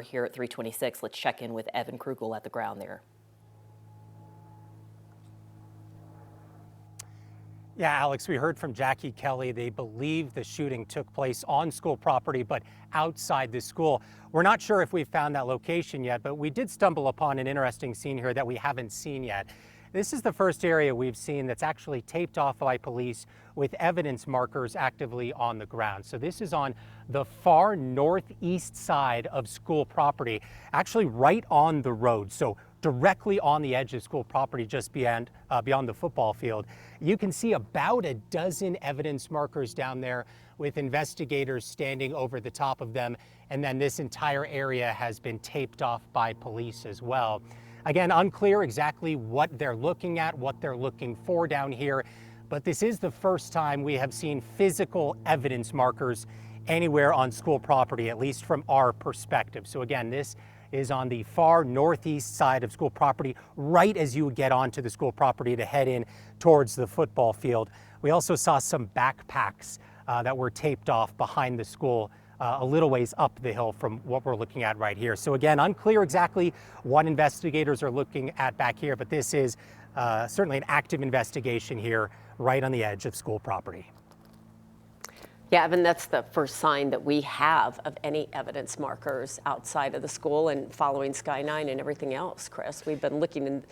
Here at 326, let's check in with Evan Krugel at the ground there. Yeah, Alex, we heard from Jackie Kelly. They believe the shooting took place on school property, but outside the school. We're not sure if we've found that location yet, but we did stumble upon an interesting scene here that we haven't seen yet. This is the first area we've seen that's actually taped off by police with evidence markers actively on the ground. So this is on the far northeast side of school property, actually right on the road. So directly on the edge of school property, just beyond the football field. You can see about a dozen evidence markers down there with investigators standing over the top of them. And then this entire area has been taped off by police as well. Again, unclear exactly what they're looking at, what they're looking for down here, but this is the first time we have seen physical evidence markers anywhere on school property, at least from our perspective. So again, this is on the far northeast side of school property, right as you would get onto the school property to head in towards the football field. We also saw some backpacks that were taped off behind the school a little ways up the hill from what we're looking at right here. So again, unclear exactly what investigators are looking at back here, but this is certainly an active investigation here right on the edge of school property. Yeah, Evan, that's the first sign that we have of any evidence markers outside of the school and following Sky 9 and everything else, Chris. We've been looking, and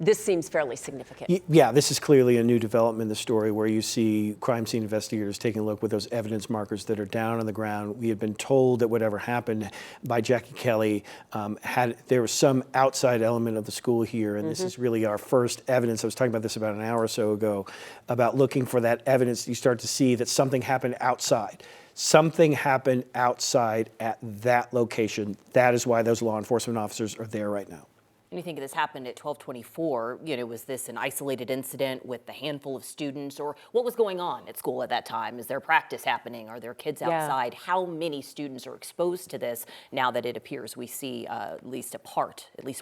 this seems fairly significant. Yeah, this is clearly a new development in the story where you see crime scene investigators taking a look with those evidence markers that are down on the ground. We had been told that whatever happened by Jackie Kelly, there was some outside element of the school here, and this is really our first evidence. I was talking about this about an hour or so ago, about looking for that evidence. You start to see that something happened outside. Something happened outside at that location. That is why those law enforcement officers are there right now. And you think this happened at 1224, was this an isolated incident with a handful of students, or what was going on at school at that time? Is there practice happening? Are there kids outside? How many students are exposed to this now that it appears we see at least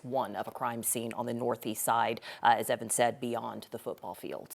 one of a crime scene on the northeast side, as Evan said, beyond the football field?